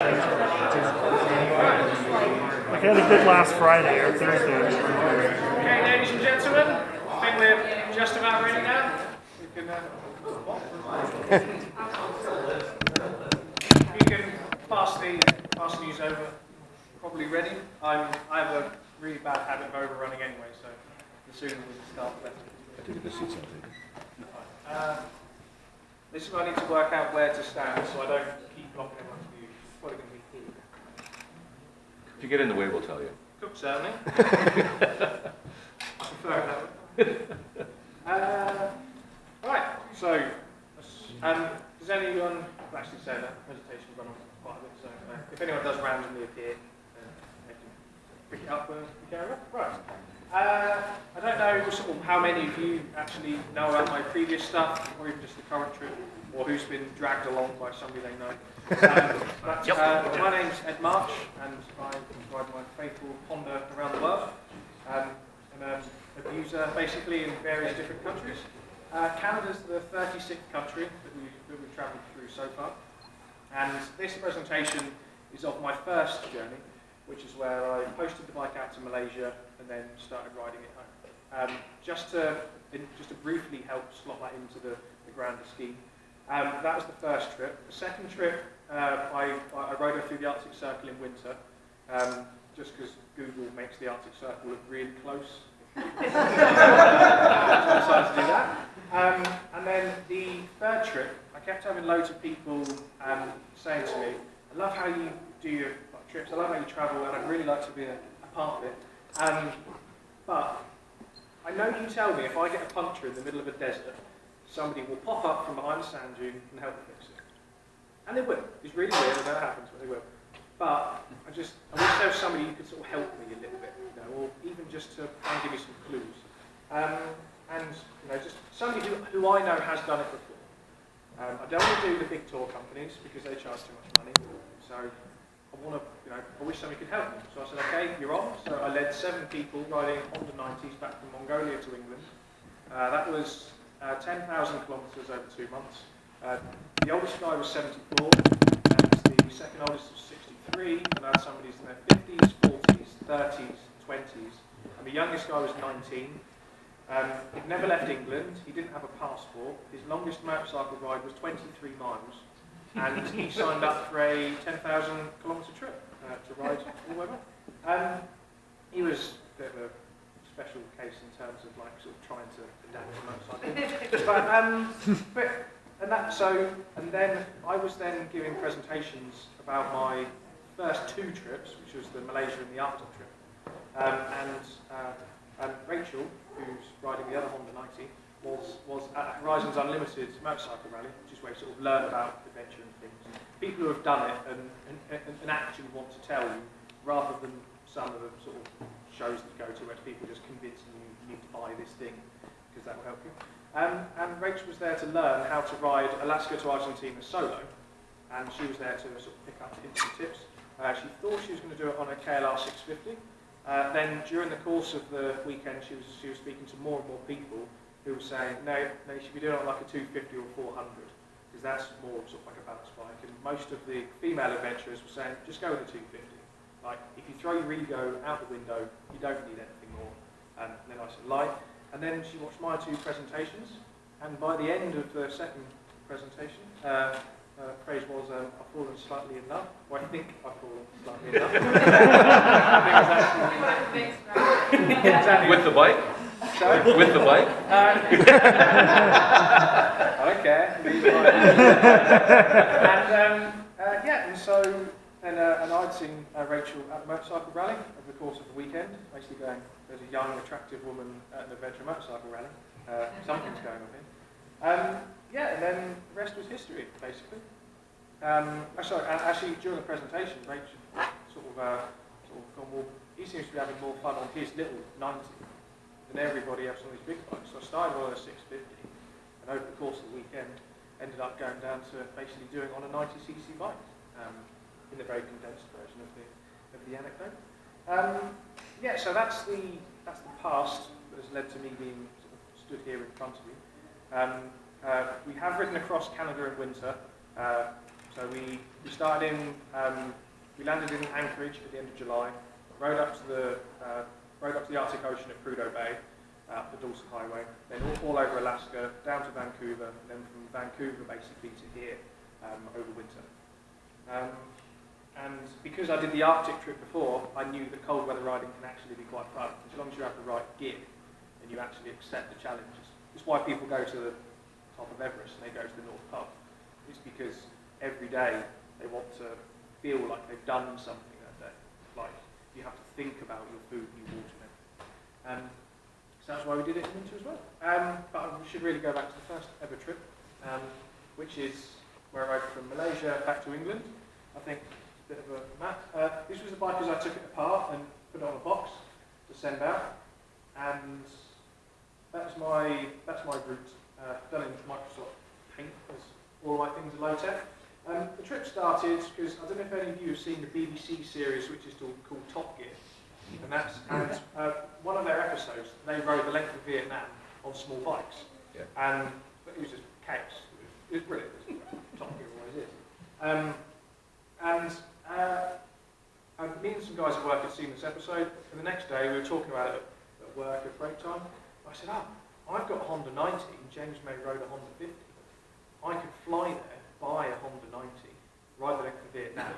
Like I had a good last Friday or Thursday. Okay, ladies and gentlemen, I think we're just about ready now. You can pass the news over. Probably ready. I have a really bad habit of overrunning anyway, so the sooner we start, the better. I think this is something. This is where I need to work out where to stand, so I don't keep blocking everyone's view. It's probably going to be here. If you get in the way, we'll tell you. Cool, certainly. I prefer it that way. Right, so, does anyone actually say that? Presentation's run on quite a bit, so if anyone does randomly appear, they can pick it up and carry on. Right. I don't know sort of how many of you actually know about my previous stuff, or even just the current trip, or who's been dragged along by somebody they know. My name's Ed Marsh, and I provide my faithful ponder around the world. I'm an abuser, basically, in various different countries. Canada's the 36th country that we've travelled through so far. And this presentation is of my first journey, which is where I posted the bike out to Malaysia and then started riding it home. Just to briefly help slot that into the grander scheme. That was the first trip. The second trip, I rode her through the Arctic Circle in winter, just because Google makes the Arctic Circle look really close. So I decided to do that. And then the third trip, I kept having loads of people saying to me, I love how you do your trips, I love how you travel, and I'd really like to be a part of it. But I know you tell me if I get a puncture in the middle of a desert, somebody will pop up from behind a sand dune and help me fix it. And they will. It's really weird, I know it happens, but they will. But I wish there was somebody who could sort of help me a little bit, or even just to try and give me some clues. And just somebody who I know has done it before. I don't want to do the big tour companies because they charge too much money. So I wish somebody could help me. So I said, okay, you're on. So I led 7 people riding Honda 90s back from Mongolia to England. That was 10,000 kilometres over 2 months. The oldest guy was 74, and the second oldest was 63, and I had somebody's in their 50s, 40s, 30s, 20s, and the youngest guy was 19. He'd never left England, he didn't have a passport, his longest motorcycle ride was 23 miles, and he signed up for a 10,000 kilometre trip to ride all the way back. He was a bit of a special case in terms of sort of trying to adapt to motorcycle. And then I was then giving presentations about my first 2 trips, which was the Malaysia and the Arctic trip. And Rachel, who's riding the other Honda 90, was at Horizons Unlimited motorcycle rally, which is where you sort of learn about adventure and things. And people who have done it and actually want to tell you, rather than some of the sort of shows that you go to where people just convince you need to buy this thing because that will help you. And Rachel was there to learn how to ride Alaska to Argentina solo, and she was there to sort of pick up hints and tips. She thought she was going to do it on a KLR 650. Then during the course of the weekend, she was speaking to more and more people who were saying, no, you should be doing it on like a 250 or 400, because that's more sort of like a balance bike. And most of the female adventurers were saying, just go with a 250. Like, if you throw your ego out the window, you don't need anything more. And then I said, lie. And then she watched my 2 presentations, and by the end of the second presentation, phrase was, I've fallen slightly in love. Well, I think I've fallen slightly in love. Exactly. With the bike? Sorry? With the bike? Okay. And I'd seen Rachel at the motorcycle rally over the course of the weekend, basically going, there's a young, attractive woman at an adventure motorcycle rally. Something's going on here. And then the rest was history, basically. Actually, during the presentation, Rachel sort of gone, well, he seems to be having more fun on his little 90 than everybody else on these big bikes. So I started on a 650, and over the course of the weekend, ended up going down to basically doing on a 90cc bike, in the very condensed version of the anecdote. So that's the past that has led to me being sort of stood here in front of you. We have ridden across Canada in winter, So we started in, we landed in Anchorage at the end of July, rode up to the Arctic Ocean at Prudhoe Bay, up the Dawson Highway, then all over Alaska, down to Vancouver, and then from Vancouver basically to here over winter. And because I did the Arctic trip before, I knew that cold weather riding can actually be quite fun, as long as you have the right gear and you actually accept the challenges. It's why people go to the top of Everest and they go to the North Pole. It's because every day they want to feel like they've done something that day. Like you have to think about your food and your water. So that's why we did it in winter as well. But we should really go back to the first ever trip, which is where I rode from Malaysia back to England. I think it's a bit of a map. This was the bike as I took it apart and put it on a box to send out, and that's my route. Done in Microsoft Paint, as all my things are low tech. The trip started because I don't know if any of you have seen the BBC series, which is called Top Gear, and one of their episodes they rode the length of Vietnam on small bikes, and it was just chaos. It was brilliant. Top Gear always is. And me and some guys at work had seen this episode, and the next day we were talking about it at work at break time. I said, I've got a Honda 90, James May rode a Honda 50. I could fly there, buy a Honda 90, ride the length of Vietnam,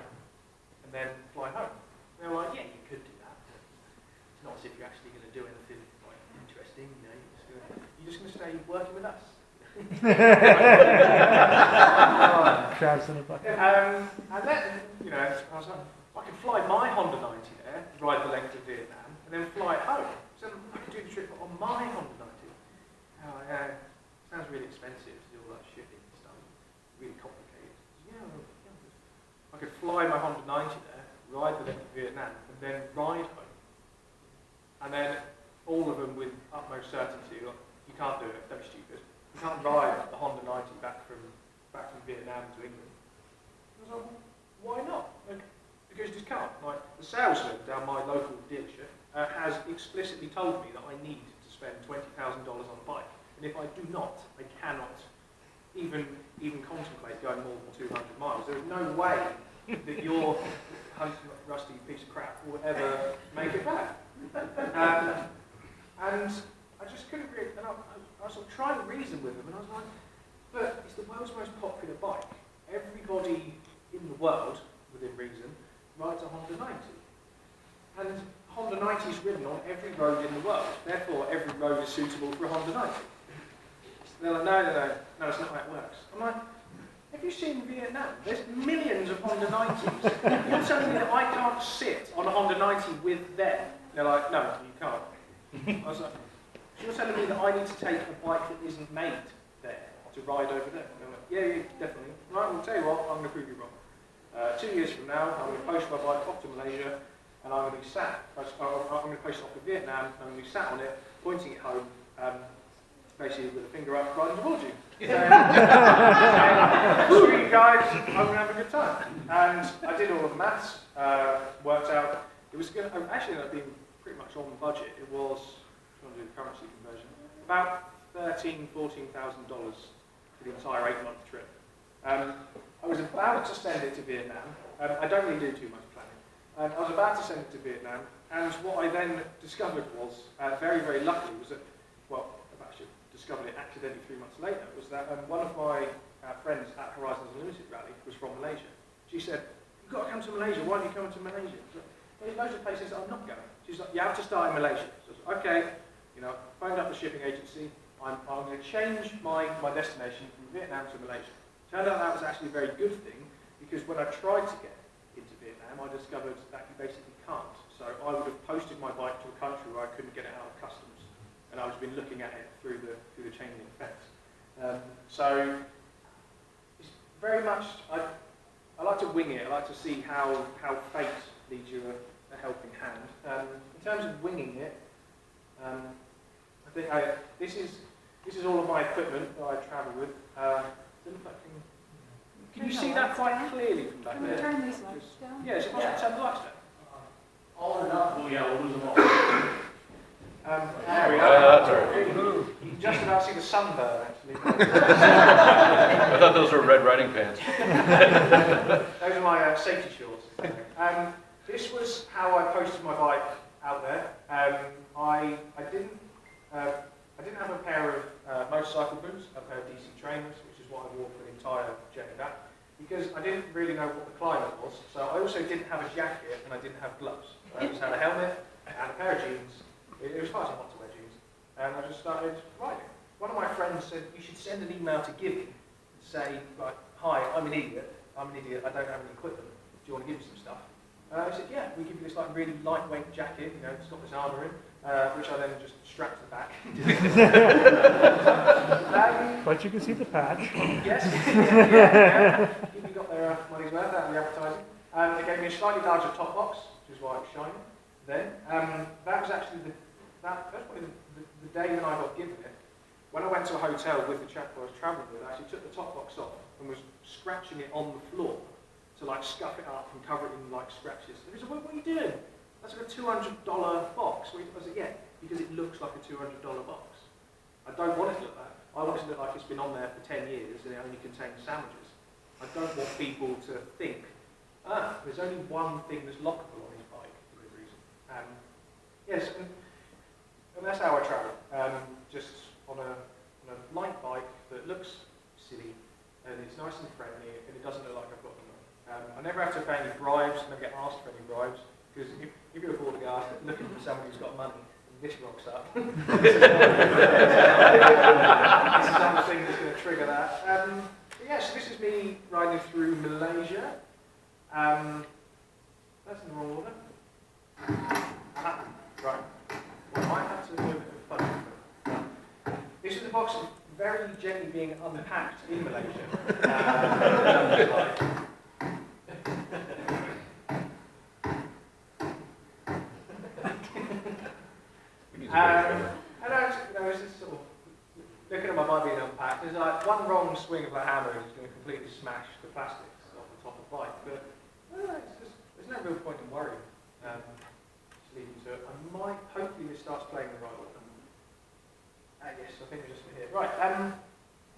and then fly home. And they were like, yeah, you could do that. It's not as if you're actually going to do anything like interesting, you know, you're just going to stay working with us. Crabs in a bucket. And then, you know, I was like, I could fly my Honda 90 there, ride the length of Vietnam, and then fly it home. So I could do the trip on my Honda 90. Oh, yeah, sounds really expensive to do all that shipping and stuff. Really complicated. Yeah, I could fly my Honda 90 there, ride the length of Vietnam, and then ride home. And then all of them with utmost certainty, like, you can't do it, don't be stupid. You can't ride the Honda 90 back from Vietnam to England. I was like, well, why not? Like, because you just can't. Like, the salesman down my local dealership has explicitly told me that I need to spend $20,000 on a bike, and if I do not, I cannot even contemplate going more than 200 miles. There is no way that your rusty piece of crap will ever make it back. And I just couldn't really, and I was sort of trying to reason with them, and I was like, but it's the world's most popular bike. Everybody in the world, within reason, rides a Honda 90. And Honda 90 is ridden on every road in the world. Therefore, every road is suitable for a Honda 90. They're like, no, it's not how it works. I'm like, have you seen Vietnam? There's millions of Honda 90s. You're telling me that I can't sit on a Honda 90 with them? They're like, no, you can't. I was like, so you're telling me that I need to take a bike that isn't made there to ride over there? And they're like, yeah, definitely. Right, I'll tell you what, I'm going to prove you wrong. 2 years from now, I'm going to post my bike off to Malaysia, and I'm going to be sat. I'm going to post it off to Vietnam, and I'm going to be sat on it, pointing it home, basically with a finger up, riding towards you. Screw you guys, I'm going to have a good time. And I did all of the maths, worked out. It was going to actually end up being pretty much on budget. It was, I'm going to do the currency conversion, about $13,000, $14,000 for the entire 8-month trip. I was about to send it to Vietnam. I don't really do too much planning. I was about to send it to Vietnam, and what I then discovered was, very, very luckily, was that, well, I've actually discovered it accidentally 3 months later, was that one of my friends at Horizons Unlimited Rally was from Malaysia. She said, you've got to come to Malaysia, why are you coming to Malaysia? So, there's loads of places that I'm not going. She's like, you have to start in Malaysia. So I was like, okay, you know, phoned up the shipping agency, I'm going to change my destination from Vietnam to Malaysia. Turned out that was actually a very good thing, because when I tried to get into Vietnam, I discovered that you basically can't. So I would have posted my bike to a country where I couldn't get it out of customs, and I would have been looking at it through the chain link fence. So it's very much, I like to wing it. I like to see how fate leads you a helping hand. In terms of winging it, I think this is all of my equipment that I travel with. Can you see that quite clearly from back there? Turn these lights down. Yeah, turn the lights down. All or nothing. Oh, yeah, we'll lose them all. There we that's all go. right. just about see the sunburn, actually. I thought those were Red Riding pants. Those are my safety shorts. This was how I posted my bike out there. I didn't have a pair of motorcycle boots, a pair of DC trainers, which is what I wore for the entire journey back, because I didn't really know what the climate was. So I also didn't have a jacket and I didn't have gloves. I just had a helmet and a pair of jeans. It was far too hot to wear jeans. And I just started riding. One of my friends said, you should send an email to Gibby and say, like, hi, I'm an idiot, I don't have any equipment. Do you want to give me some stuff? I said, yeah, we give you this like really lightweight jacket, you know, it's got this armour in, which I then just strapped to the back. But you can see the patch. Yes, yeah. Gibby got their money's worth out of the advertising. They gave me a slightly larger top box, which is why it was shiny. Then, that was actually that's probably the day when I got given it. When I went to a hotel with the chap I was travelling with, I actually took the top box off and was scratching it on the floor to like scuff it up and cover it in like scratches. And he said, what are you doing? That's like a $200 box. I said, yeah, because it looks like a $200 box. I don't want it to look like that. I want it to look like it's been on there for 10 years and it only contains sandwiches. I don't want people to think, there's only one thing that's lockable on his bike for a reason. Yes, and that's how I travel. Just on a light bike that looks silly and it's nice and friendly and it doesn't look like I've got the money. I never have to pay any bribes, I never get asked for any bribes, because if you're a board guard looking for somebody who's got money, and this rocks up. This is another thing that's going to trigger that. But yeah, so this is me riding through Malaysia. That's in the wrong order. Right. Well, I have to do a bit of fun. This is the box very gently being unpacked in Malaysia. And it's just sort of looking at my bike being unpacked. There's like one wrong swing of a hammer is going to completely smash the plastics off the top of the bike. But there's no real point in worrying. Just leaving to it. I might, hopefully, this starts playing the right order. Yes, I think we're just here. Right.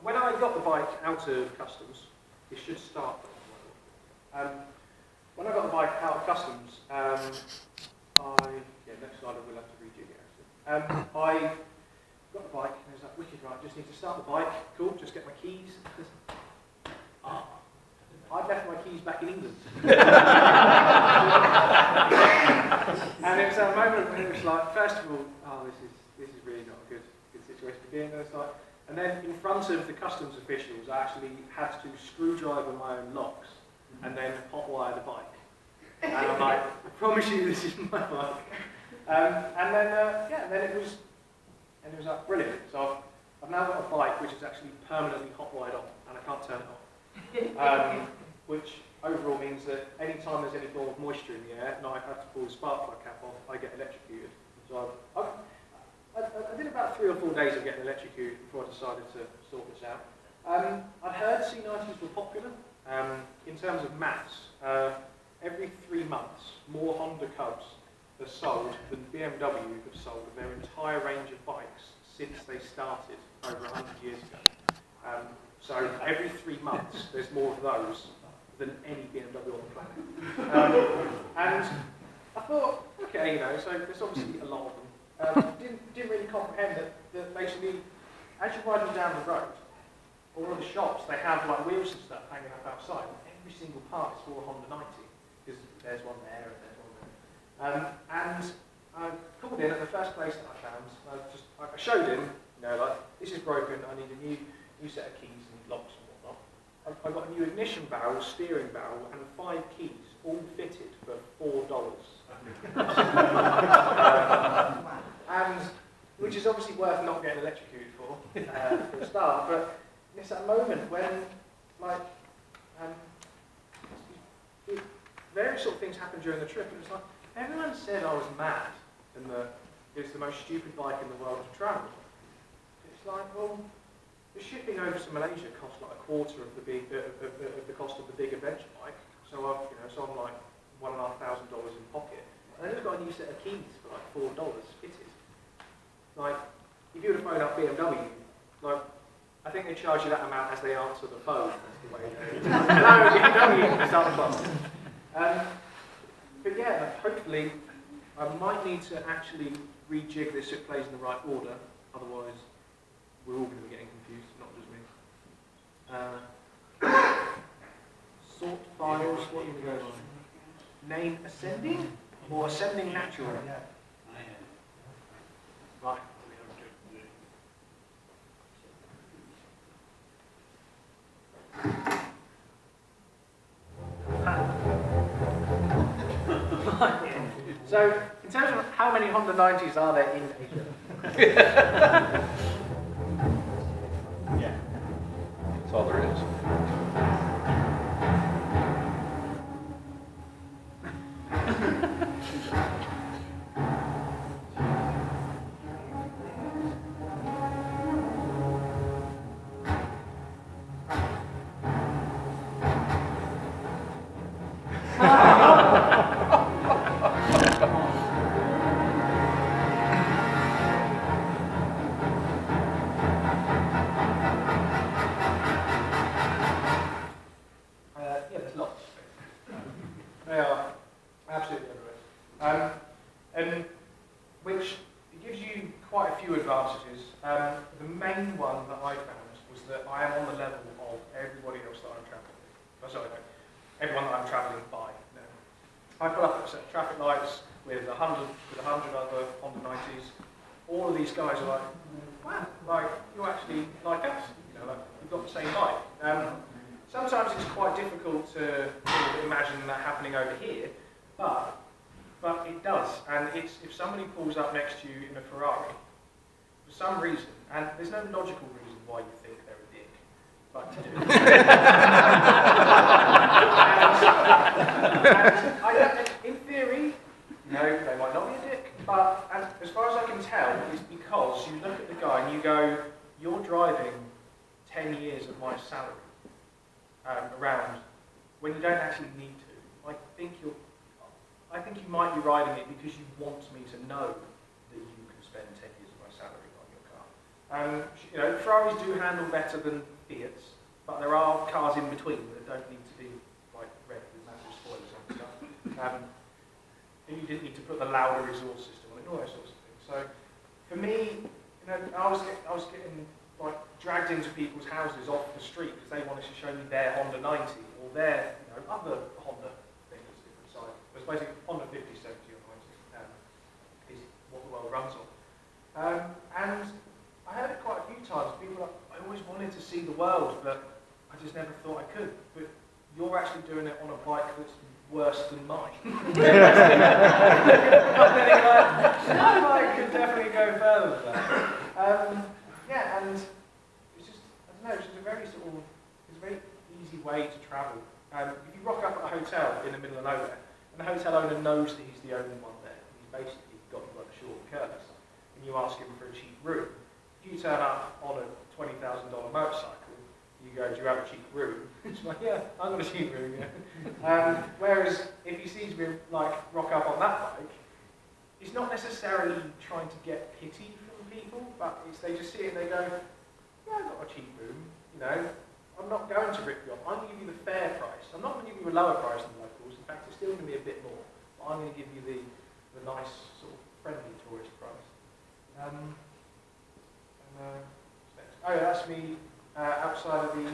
When I got the bike out of customs, it should start. When I got the bike out of customs, next slide I will have to read you here. I got the bike and I was like, wicked, right, just need to start the bike, cool, just get my keys. I'd left my keys back in England. And it was a moment when it was like, first of all, this is really not a good situation to be in. And then in front of the customs officials, I actually had to screwdriver my own locks and then hotwire the bike. And I'm like, I promise you this is my bike. And then it was like, brilliant. So I've now got a bike which is actually permanently hot-wired on, and I can't turn it off. Which overall means that any time there's any form of moisture in the air, and I have to pull the spark plug cap off, I get electrocuted. So I did about 3 or 4 days of getting electrocuted before I decided to sort this out. I'd heard C90s were popular. In terms of maths, every 3 months, more Honda Cubs are sold than BMW have sold of their entire range of bikes since they started over 100 years ago. So every 3 months, there's more of those than any BMW on the planet. And I thought, okay, so there's obviously a lot of them. Didn't really comprehend that basically, as you're riding down the road, all of the shops, they have like wheels and stuff hanging up outside. Every single part is for a Honda 90, because there's one there and there's one there. And I called in at the first place that I found. I showed him, like, this is broken, I need a new set of keys and locks and whatnot. I got a new ignition barrel, steering barrel, and 5 keys, all fitted for $4. And which is obviously worth not getting electrocuted for a start, but it's that moment when, like, various sort of things happened during the trip, and it's like, everyone said I was mad, and that it's the most stupid bike in the world to travel. It's like, well, the shipping over to Malaysia costs like a quarter of the cost of the big adventure bike, so I'm like $1,500 in pocket. And then I've got a new set of keys for like $4 fitted. Like, if you were to phone up BMW like, I think they charge you that amount as they answer the phone. That's the way it is. No, you can start the clock. But yeah, hopefully, I might need to actually rejig this so it plays in the right order. Otherwise, we're all going to be getting confused, not just me. Sort files, what do we go on? Name ascending or ascending natural? Right. So, in terms of how many Honda 90s are there in Asia? Yeah. That's all there is. Yeah, there's lots. They are absolutely everywhere. And which it gives you quite a few advantages. The main one that I found was that I am on the level of everybody else that I'm travelling with. Oh, sorry, no. Everyone that I'm travelling by. No. I put up at a set of traffic lights with 100 other Honda 90s. All of these guys are like, wow, like you're actually like us. You know, like we've got the same bike. Sometimes it's quite difficult to sort of imagine that happening over here, but it does. And it's, if somebody pulls up next to you in a Ferrari, for some reason, and there's no logical reason why you think they're a dick, but you do. and in theory, no, they might not be a dick, but as far as I can tell, it's because you look at the guy and you go, you're driving 10 years of my salary. Around when you don't actually need to. I think you might be riding it because you want me to know that you can spend 10 years of my salary on your car. You know, Ferraris do handle better than Fiats, but there are cars in between that don't need to be like red with massive spoilers and stuff. And you didn't need to put the louder exhaust system on it, all those sorts of things. So for me, you know, I was getting like dragged into people's houses off the street because they wanted to show me their Honda 90 or their, you know, other Honda thing that's different side. It was basically Honda 50, 70 or 90 is what the world runs on. And I heard it quite a few times. People were like, I always wanted to see the world, but I just never thought I could. But you're actually doing it on a bike that's worse than mine. And then you're like, my bike could definitely go further than that. Yeah, and it's just, I don't know, it's just a very sort of, it's a very easy way to travel. If you rock up at a hotel in the middle of nowhere, and the hotel owner knows that he's the only one there, he's basically got you by the short curves, and you ask him for a cheap room. If you turn up on a $20,000 motorcycle, you go, do you have a cheap room? It's like, yeah, I've got a cheap room, yeah. Whereas, if he sees me, like, rock up on that bike, he's not necessarily trying to get pity from people, but they just see it and they go, yeah, I've got a cheap room, you know, I'm not going to rip you off, I'm going to give you the fair price. I'm not going to give you a lower price than locals, in fact it's still going to be a bit more, but I'm going to give you the nice, sort of friendly tourist price. Oh yeah, that's me outside of the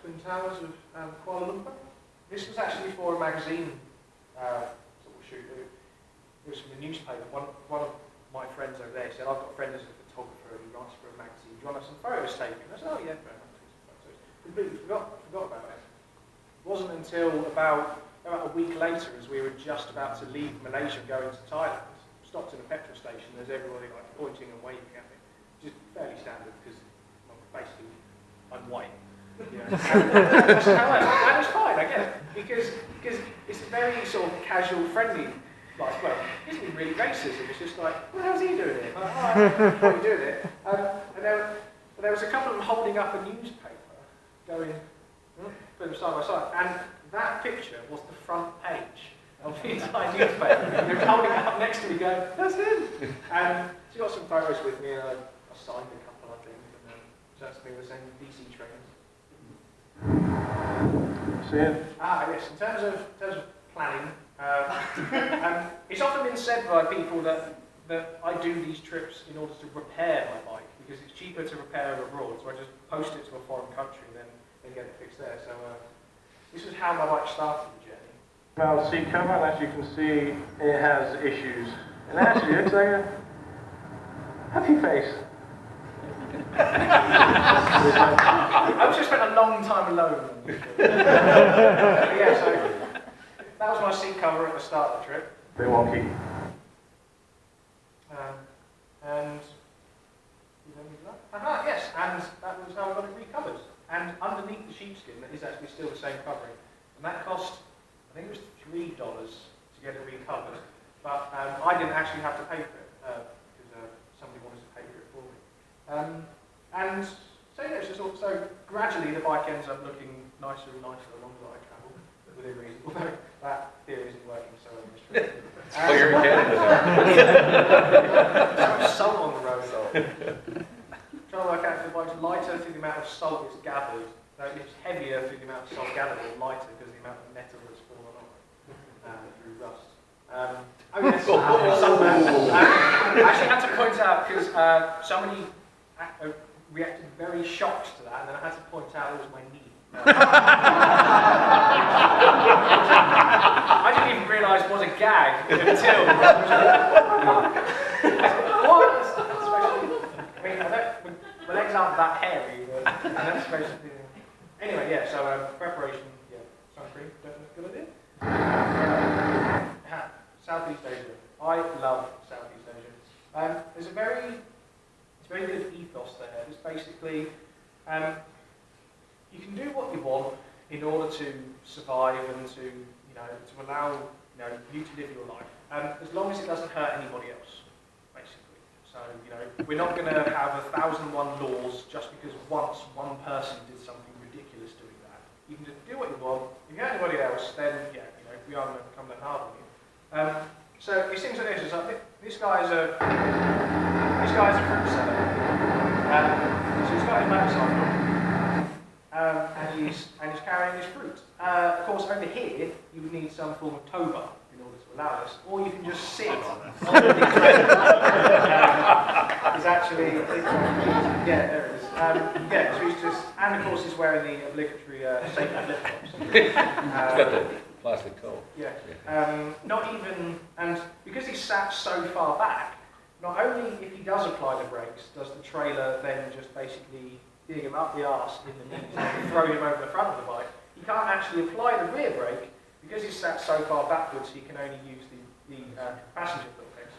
Twin Towers of Kuala Lumpur. This was actually for a magazine sort of shoot. It was from the newspaper. One of my friends over there said, I've got a friend who's a photographer and he writes for a magazine. Do you want to have some photos taken? I said, oh yeah, fair enough. Completely forgot about it. It wasn't until about a week later, as we were just about to leave Malaysia going to Thailand, stopped in a petrol station, there's everybody like pointing and waving at me. Just fairly standard because basically I'm white. You know, and it's fine, I get it. Because it's a very sort of casual, friendly. Like, well, it isn't really racism, it's just like, what the hell's he doing here? Like, oh, what are you doing here? And there was a couple of them holding up a newspaper, going, put them side by side, and that picture was the front page of the entire newspaper. They were holding it up next to me going, that's him! And she got some photos with me, and I signed a couple, I think, and So that's the thing we're saying, DC trains. Yes. In terms of planning, it's often been said by people that I do these trips in order to repair my bike because it's cheaper to repair it abroad. So I just post it to a foreign country and then get it fixed there. So this is how my bike started the journey. Well, seat cover, and as you can see, it has issues. And it actually looks like a happy face. I've just spent a long time alone. Yeah, so that was my seat cover at the start of the trip. Bit wonky. And yes, and that was how I got it recovered. And underneath the sheepskin is actually still the same covering. And that cost, I think it was $3 to get it recovered. But I didn't actually have to pay for it because somebody wanted to pay for it for me. And so yeah, so gradually the bike ends up looking nicer and nicer the longer I travel, within reason. Although that theory isn't working so well in this trip. Oh, you're in Canada So much salt on the road. Trying to work out if the bike's lighter through the amount of salt it's gathered. No, it's heavier through the amount of salt gathered, or lighter because the amount of metal that's fallen off through rust. I actually had to point out because somebody reacted very shocked to that, and then I had to point out it was my knee. I didn't even realise it was a gag until. What? I mean, my legs aren't that hairy, but that's supposed to be. Anyway, yeah. So preparation, sunscreen, definitely a good idea. Southeast Asia. I love Southeast Asia. There's a very good ethos there. It's basically you can do what you want in order to survive and to allow you to live your life, as long as it doesn't hurt anybody else, basically. So we're not going to have 1,001 laws just because once one person did something ridiculous doing that. You can just do what you want. If you hurt anybody else, then we are going to come down hard on you. So these things like this is like this guy's a fruit seller. So he's got his motorcycle, and he's carrying his fruit. Of course, over here you would need some form of tow bar in order to allow this, or you can just sit on the It's actually there it is. So he's just, and of course he's wearing the obligatory safety flip flops. He's got the plastic toe. Yeah. Not even, and because he's sat so far back, not only if he does apply the brakes, does the trailer then just basically dig him up the arse in the knees and throw him over the front of the bike. He can't actually apply the rear brake because he's sat so far backwards. He can only use the passenger foot pegs.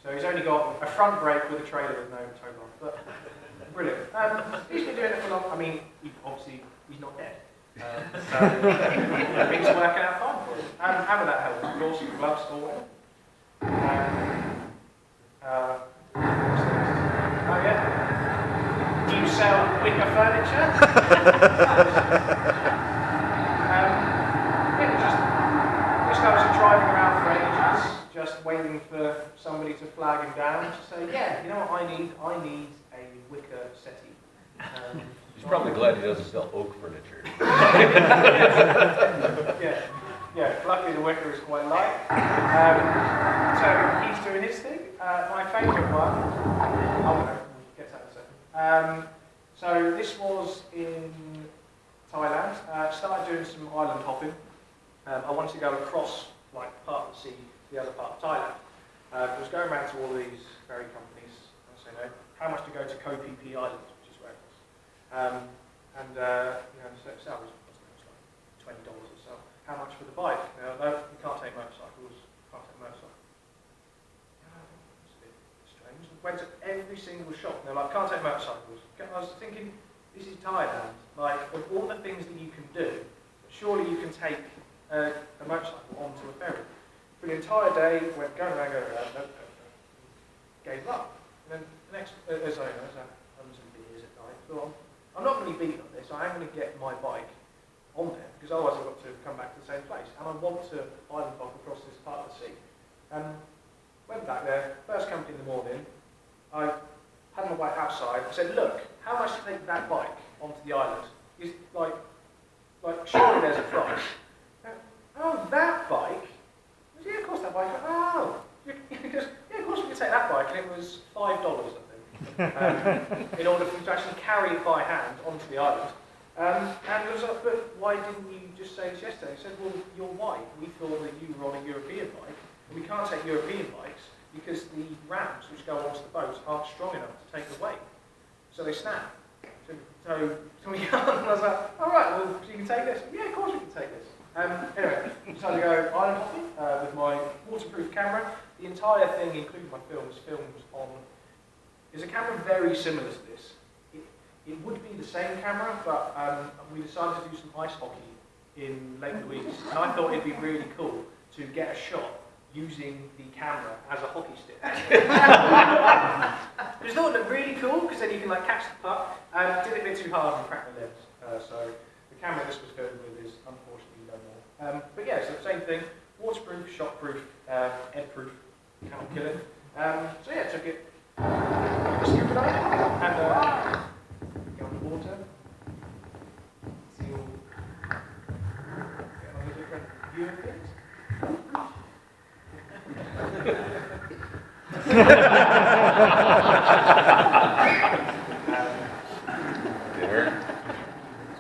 So he's only got a front brake with a trailer with no tow bar. But brilliant. He's been doing it for long. I mean, obviously he's not dead. So it's working out fine for him. And with that help, of course, gloves all well. Oh yeah. Do you sell wicker furniture? This guy was driving around for ages, just waiting for somebody to flag him down to say, yeah, you know what I need? I need a wicker settee. He's probably glad he doesn't sell oak furniture. Yeah. Luckily the wicker is quite light. So he's doing his thing. My favourite one. We'll get to that in a second. So this was in Thailand. Started doing some island hopping. I wanted to go across like part of the sea to the other part of Thailand. I was going around to all these ferry companies and saying, how much to go to Koh Phi Phi Island, which is where it was. The sale was like $20 or so. How much for the bike? Now, no, you can't take motorcycles. It's a bit strange. Went to every single shop. They're like, can't take motorcycles. I was thinking, this is Thailand. Like, of all the things that you can do, surely you can take a motorcycle onto a ferry. For the entire day, went going around, gave up. And then the next, as I was having some beers at night, thought, I'm not going to be beaten on this. I am going to get my bike on there, because otherwise I've got to come back to the same place. And I want to island hop across this part of the sea. Went back there, first company in the morning, I had my bike outside, I said, look, how much to take that bike onto the island? Is like surely there's a price. Oh, that bike? Yeah, of course that bike. Oh, because yeah, of course we could take that bike, and it was $5, I think, in order for you to actually carry it by hand onto the island. And it was like, but why didn't you just say this yesterday? He said, well, you're white. We thought that you were on a European bike, and we can't take European bikes because the rams which go onto the boat aren't strong enough to take the weight, so they snap. So we can't. And I was like, all right, well, so you can take this? Yeah, of course we can take this. Anyway, decided to go island hopping with my waterproof camera. The entire thing, including my films, filmed on. Is a camera very similar to this. It would be the same camera, but we decided to do some ice hockey in Lake Louise, and I thought it'd be really cool to get a shot using the camera as a hockey stick. Just thought it looked really cool because then you can like catch the puck. Did it a bit too hard and cracked my lens. So the camera this was filmed with is unfortunately no more. But yeah, so same thing: waterproof, shockproof, headproof, cannot kill it. So yeah, took it. Scuba dive and go underwater. See all. Get on a different view of things.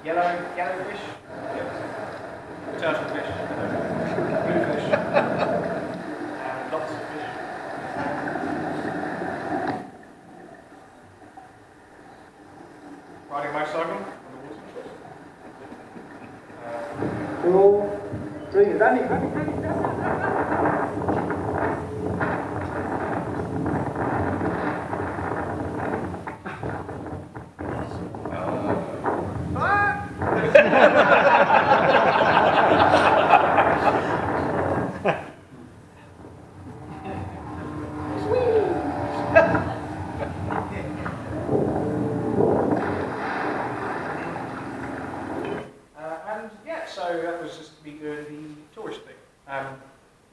Yellow fish, turtle fish, blue fish, and lots of fish. Riding a motorcycle on the water. 2, 3, running. And yeah, so that was just me doing the tourist thing.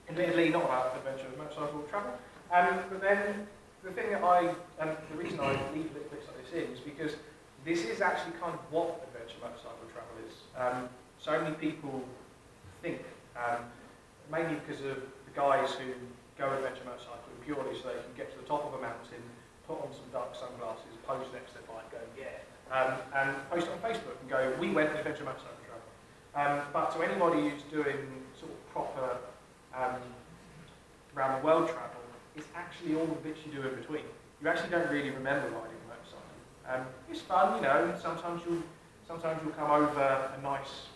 Admittedly, not about adventure motorcycle travel. But then the thing that the reason I leave little bits like this in is because this is actually kind of what adventure motorcycle travel is. So many people think, mainly because of the guys who go adventure motorcycling purely so they can get to the top of a mountain, put on some dark sunglasses, pose next to their bike, go yeah, and post it on Facebook and go, we went adventure motorcycle travel. But to anybody who's doing sort of proper around the world travel, it's actually all the bits you do in between. You actually don't really remember riding a motorcycle. It's fun, you know. Sometimes you'll come over a nice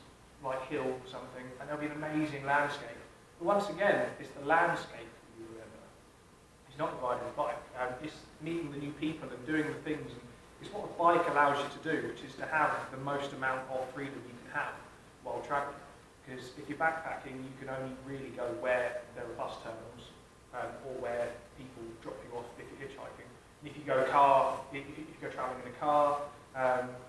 like hill or something, and there'll be an amazing landscape. But once again, it's the landscape that you remember. It's not riding a bike. It's meeting the new people and doing the things. And it's what a bike allows you to do, which is to have the most amount of freedom you can have while travelling. Because if you're backpacking, you can only really go where there are bus terminals or where people drop you off if you're hitchhiking. And if you go travelling in a car,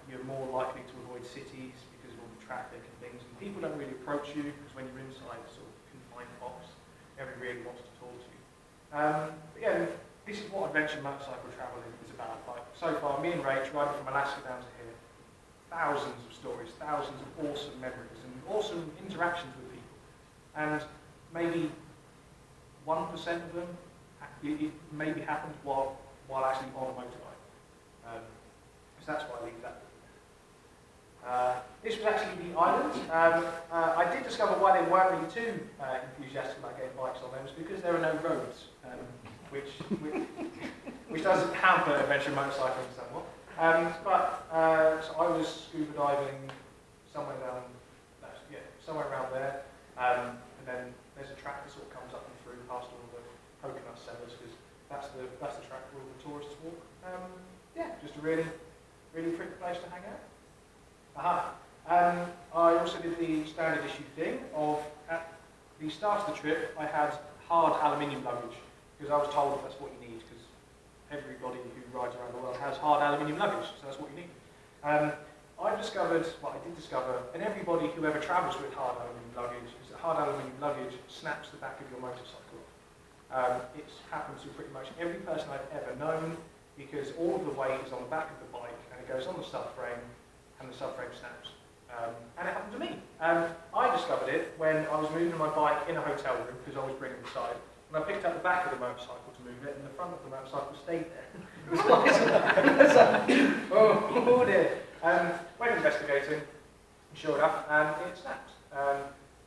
you're more likely to avoid cities because of all the traffic and things. And people don't really approach you because when you're inside a sort of confined box, everybody really wants to talk to you. But yeah, this is what adventure motorcycle travel is about. Like so far, me and Rach riding from Alaska down to here, thousands of stories, thousands of awesome memories, and awesome interactions with people. And maybe 1% of them it maybe happened while actually on a motorbike. So that's why I leave that. This was actually the island. I did discover why they weren't really too enthusiastic about getting bikes on them. It's because there are no roads, which does hamper adventure motorcycling somewhat. So I was scuba diving somewhere around there, and then there's a track that sort of comes up and through past all the coconut sellers because that's the track where all the tourists walk. Just a really pretty place to hang out. I also did the standard issue thing of at the start of the trip I had hard aluminium luggage because I was told that's what you need because everybody who rides around the world has hard aluminium luggage, so that's what you need. I did discover, and everybody who ever travels with hard aluminium luggage, is that hard aluminium luggage snaps the back of your motorcycle off. It's happened to pretty much every person I've ever known. because all of the weight is on the back of the bike and it goes on the subframe and the subframe snaps. And it happened to me. I discovered it when I was moving my bike in a hotel room because I was bringing it inside. And I picked up the back of the motorcycle to move it, and the front of the motorcycle stayed there. It was like, oh dear. Went investigating, sure enough, and it snapped.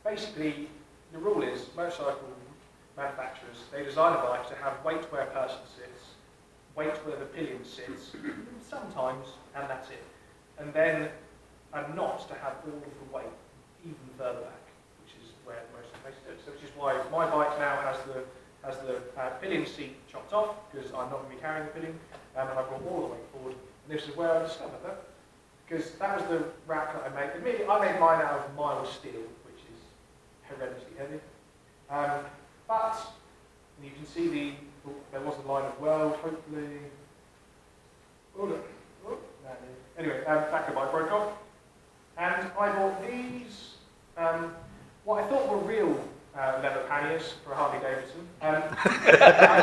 Basically, the rule is motorcycle manufacturers, they design a bike to have weight where a person sits, weight where the pillion sits, sometimes, and that's it. And then and not to have all of the weight even further back, which is where most of the places do. So which is why my bike now has the pillion seat chopped off, because I'm not going to be carrying the pillion, and I've brought all the weight forward. And this is where I discovered that, because that was the rack that I made. Admittedly, I made mine out of mild steel, which is horrendously heavy. But you can see there was a line of weld, hopefully. Oh look, anyway, back of the bike broke off. And I bought these, what I thought were real leather panniers for a Harley Davidson. I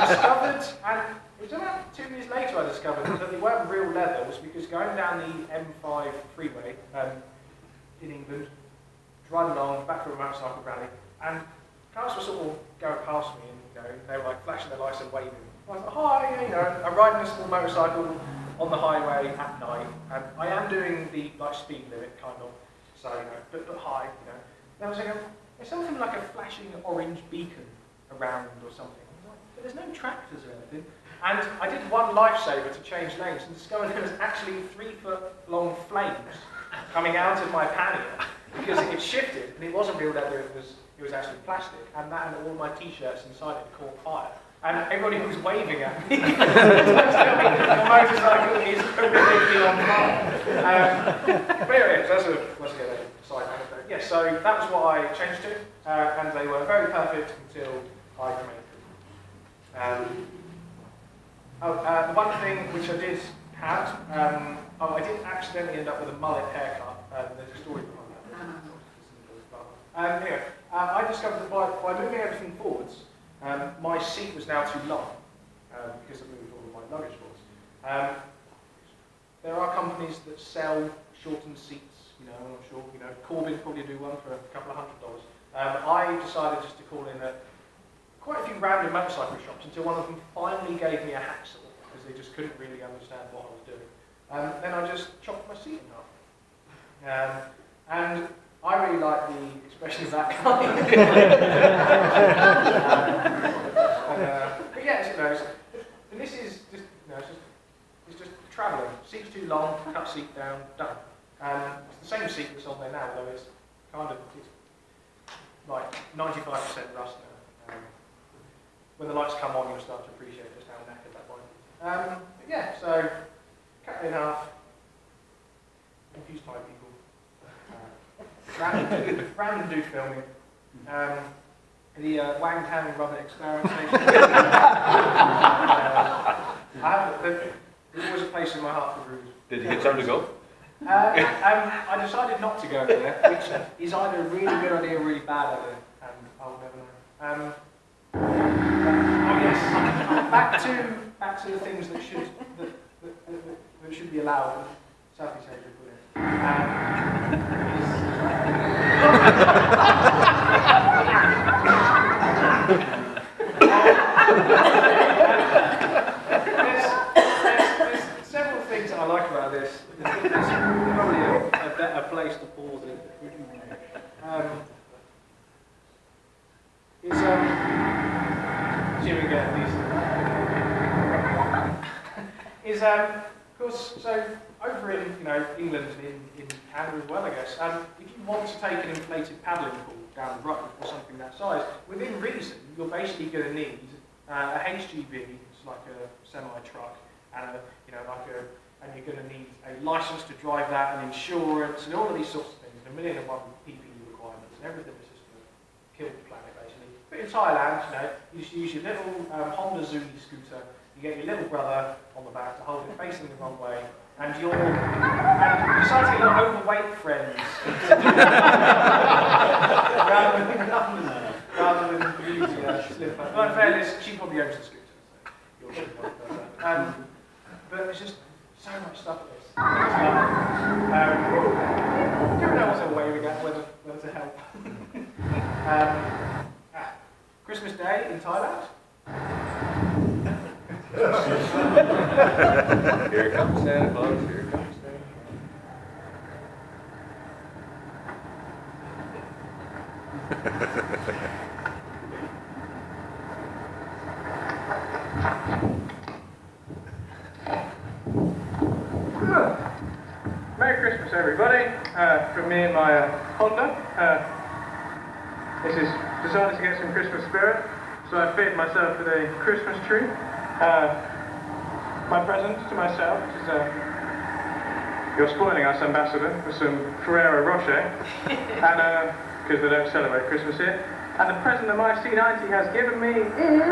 discovered, and it was about 2 years later I discovered that they weren't real leathers, because going down the M5 freeway in England, driving along, back from a motorcycle rally, and cars were sort of going past me, and they were like flashing their lights and waving. I was like, hi, I'm riding a small motorcycle on the highway at night, and I am doing the speed limit kind of, so but high, And I was like, there's something like a flashing orange beacon around or something. But there's no tractors or anything. And I did one lifesaver to change lanes and discovered there was actually 3-foot-long flames coming out of my pannier because it shifted, and it wasn't real leather, it was actually plastic, and that and all my t-shirts inside it caught fire. And everybody was waving at me. The motorcycle is horrifically on fire. But anyway, that's a side anecdote. Yes, so that was what I changed to, and they were very perfect until I made them. The one thing which I did have, I did accidentally end up with a mullet haircut. There's a story behind that. Anyway, I discovered that by moving everything forwards, my seat was now too long because I moved all of my luggage forwards. There are companies that sell shortened seats. I'm not sure. Corbin probably do one for a couple of $100. I decided just to call in at quite a few random motorcycle shops until one of them finally gave me a hacksaw because they just couldn't really understand what I was doing. Then I just chopped my seat in half. And I really like the expression of that kind. But yes, and this is just, it's just travelling. Seat's too long, cut seat down, done. It's the same seat that's on there now, though it's like 95% rust now. When the lights come on, you'll start to appreciate just how knackered that bike is. So cut it in half. Confused Thai people. Random dude filming. The Wang Tang rubber experimentation. There's always a place in my heart for Rude. Did you get time to go? I decided not to go there, which is either a really good idea or a really bad idea, and I'll never know. Back to the things that should be allowed. Southeast Asia, there's several things that I like about this. There's probably a better place to pause it. Assuming we get these. Of course, so over in England and in Canada as well, I guess. If you want to take an inflated paddling pool down the road or something that size, within reason, you're basically going to need a HGV, it's like a semi-truck, and and you're going to need a license to drive that, and insurance, and all of these sorts of things, and 1,001 PPE requirements, and everything that's just going to kill the planet, basically. But in Thailand, you just use your little Honda Zuni scooter. You get your little brother on the back to hold it facing the wrong way, and you decide to get your overweight friends rather than using a slim phone. Well, in fairness, she probably owns the scooter, so you're but there's just so much stuff in this. Do you know what's a way we get whether to help? Christmas Day in Thailand. Here comes Santa Claus, here comes Santa Claus. Merry Christmas, everybody. From me and my Honda. This is decided to get some Christmas spirit, so I fitted myself with a Christmas tree. My present to myself is you're spoiling us, Ambassador, with some Ferrero Rocher, and because they don't celebrate Christmas here. And the present that my C90 has given me is